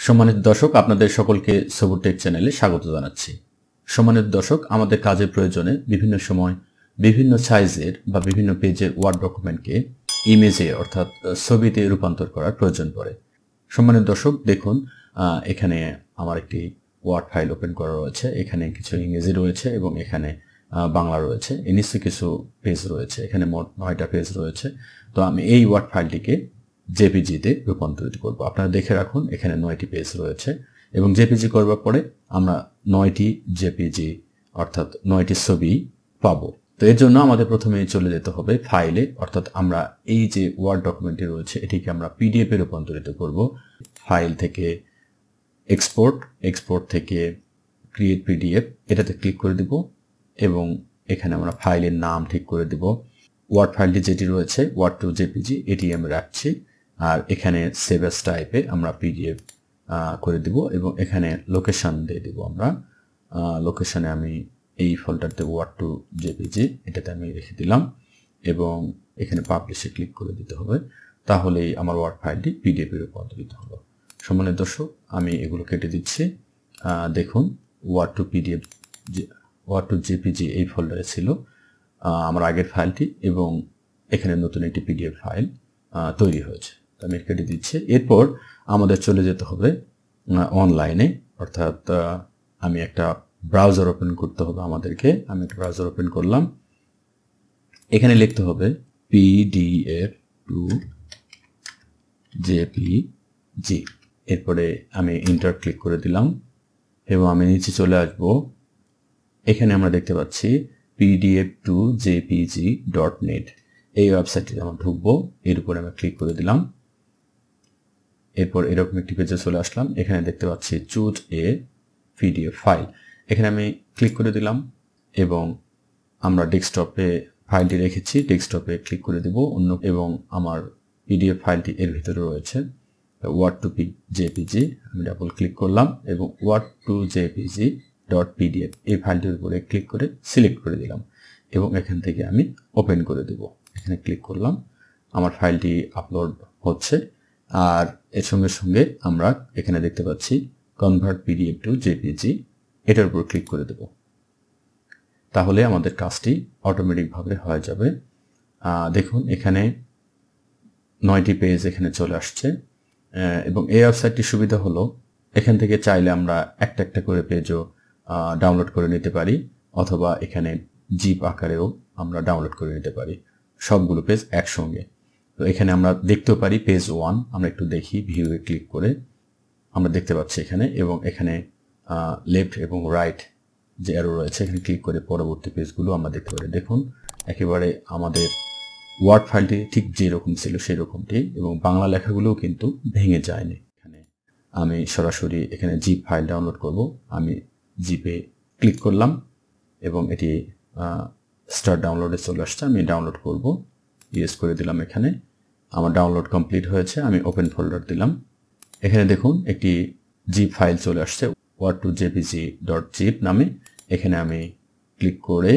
সম্মানিত দর্শক, আপনাদের সকলকে সবুর টেক চ্যানেলে স্বাগত জানাচ্ছি। সম্মানিত দর্শক, আমাদের কাজের প্রয়োজনে বিভিন্ন সময় বিভিন্ন সাইজের বা বিভিন্ন পেজের ওয়ার্ড ডকুমেন্টকে ইমেজে অর্থাৎ ছবিতে রূপান্তর করার প্রয়োজন পড়ে। সম্মানিত দর্শক, দেখুন এখানে আমার একটি ওয়ার্ড ফাইল ওপেন করা রয়েছে। এখানে কিছু ইংরেজি রয়েছে এবং এখানে বাংলা রয়েছে। এর নিচে কিছু পেজ রয়েছে। এখানে মোট 9টা পেজ রয়েছে। তো আমি এই ওয়ার্ড ফাইলটিকে জেপিজিতে রূপান্তরিত করব। আপনারা দেখে রাখুন, এখানে 9টি পেজ রয়েছে এবং জেপিজি করবার পরে আমরা 9টি জেপিজি অর্থাৎ 9টি ছবি পাবো। তো এর জন্য আমাদের প্রথমে চলে যেতে হবে ফাইলে, অর্থাৎ আমরা এই যে ওয়ার্ড ডকুমেন্টটি রয়েছে এটিকে আমরা পিডিএফে রূপান্তরিত করব। ফাইল থেকে এক্সপোর্ট থেকে ক্রিয়েট পিডিএফ এটাতে ক্লিক করে দিব এবং এখানে আমরা ফাইলের নাম ঠিক করে দিব। ওয়ার্ড ফাইলটি যেটি রয়েছে ওয়ার্ড টু জেপিজি এটি আমি রাখছি, আর এখানে সেভ অ্যাজ টাইপে আমরা পিডিএফ করে দিব এবং এখানে লোকেশন দিয়ে দিব। আমরা লোকেশনে আমি এই ফোল্ডারতে ওয়ার্ড টু জেপিজি এটাতে আমি রেখে দিলাম এবং এখানে পাবলিশে ক্লিক করে দিতে হবে, তাহলেই আমার ওয়ার্ড ফাইলটি পিডিএফে রূপান্তরিত হলো। সম্মানিত দর্শক, আমি এগুলো কেটে দিচ্ছি। দেখুন, ওয়ার্ড টু জেপিজি এই ফোল্ডারে ছিল আমার আগের ফাইলটি এবং এখানে নতুন একটি পিডিএফ ফাইল তৈরি হয়েছে। আমি কেটে দিচ্ছি। এরপর আমাদের চলে যেতে হবে অনলাইনে, অর্থাৎ আমি একটা ব্রাউজার ওপেন করতে হবে আমাদেরকে। আমি একটা ব্রাউজার ওপেন করলাম। এখানে লিখতে হবে পিডিএফ টু জেপিজি। এরপরে আমি এন্টার ক্লিক করে দিলাম এবং আমি নিচে চলে আসব। এখানে আমরা দেখতে পাচ্ছি pdf2jpg.net এই ওয়েবসাইটে আমরা ঢুকবো। এর উপরে আমি ক্লিক করে দিলাম। এরপর এরকম একটি পেজে চলে আসলাম। এখানে দেখতে পাচ্ছি চুজ এ পিডিএফ ফাইল। এখানে আমি ক্লিক করে দিলাম এবং আমরা ডেস্কটপে ফাইলটি রেখেছি, ডেস্কটপে ক্লিক করে দিব এবং আমার পিডিএফ ফাইলটি এর ভিতরে রয়েছে ওয়ার্ড টু জেপিজি। আমি ডাবল ক্লিক করলাম এবং ওয়ার্ড টু jpg.pdf এই ফাইলটির উপরে ক্লিক করে সিলেক্ট করে দিলাম এবং এখান থেকে আমি ওপেন করে দেব। এখানে ক্লিক করলাম, আমার ফাইলটি আপলোড হচ্ছে আর এর সঙ্গে সঙ্গে আমরা এখানে দেখতে পাচ্ছি কনভার্ট পিডিএফ টু জেপিজি, এটার উপর ক্লিক করে দেব। তাহলে আমাদের কাজটি অটোমেটিকভাবে হয়ে যাবে। দেখুন, এখানে 9টি পেজ এখানে চলে আসছে এবং এই ওয়েবসাইটটির সুবিধা হলো এখান থেকে চাইলে আমরা একটা একটা করে পেজও ডাউনলোড করে নিতে পারি, অথবা এখানে জিপ আকারেও আমরা ডাউনলোড করে নিতে পারি সবগুলো পেজ একসঙ্গে। তো এখানে আমরা দেখতেও পারি পেজ 1, আমরা একটু দেখি ভিউয়ে ক্লিক করে আমরা দেখতে পাচ্ছি এখানে, এবং এখানে লেফট এবং রাইট যে অ্যারো রয়েছে এখানে ক্লিক করে পরবর্তী পেজগুলো আমরা দেখতে পারি। দেখুন, একেবারে আমাদের ওয়ার্ড ফাইলটি ঠিক যেরকম ছিল সেই রকমটি এবং বাংলা লেখাগুলোও কিন্তু ভেঙে যায়নি। এখানে আমি সরাসরি এখানে জিপ ফাইল ডাউনলোড করব। আমি জিপে ক্লিক করলাম এবং এটি স্টার্ট ডাউনলোডে চলে আসছে। আমি ডাউনলোড করব, ইয়েস করে দিলাম। এখানে আমার ডাউনলোড কমপ্লিট হয়েছে। আমি ওপেন ফোল্ডার দিলাম। এখানে দেখুন একটি জিপ ফাইল চলে আসছে ওয়ার্ড টু jpg.zip নামে। এখানে আমি ক্লিক করে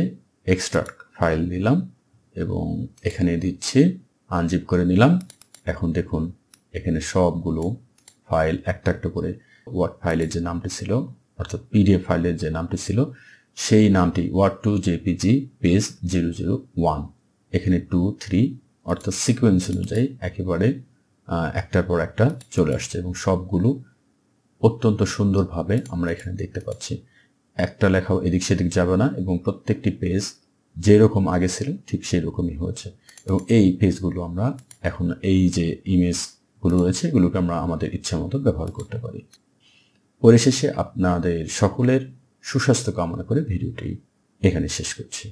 এক্সট্রাক্ট ফাইল দিলাম এবং এখানে দিচ্ছি আনজিপ করে নিলাম। এখন দেখুন এখানে সবগুলো ফাইল একটা একটা করে ওয়ার্ড ফাইলের যে নামটি ছিল অর্থাৎ পিডিএফ ফাইলের যে নামটি ছিল সেই নামটি ওয়ার্ড টু জেপিজি পেজ 001 এখানে 2, 3 অর্থাৎ সিকোয়েন্স অনুযায়ী একেবারে একটার পর একটা চলে আসছে এবং সবগুলো অত্যন্ত সুন্দরভাবে আমরা এখানে দেখতে পাচ্ছি। একটা লেখাও এদিক সেদিক যাবে না এবং প্রত্যেকটি পেজ যেরকম আগে ছিল ঠিক সেই রকমই হয়েছে এবং এই পেজগুলো আমরা এখন এই যে ইমেজগুলো রয়েছে এগুলোকে আমরা আমাদের ইচ্ছা মতো ব্যবহার করতে পারি। পরিশেষে আপনাদের সকলের সুস্বাস্থ্য কামনা করে ভিডিওটি এখানে শেষ করছি।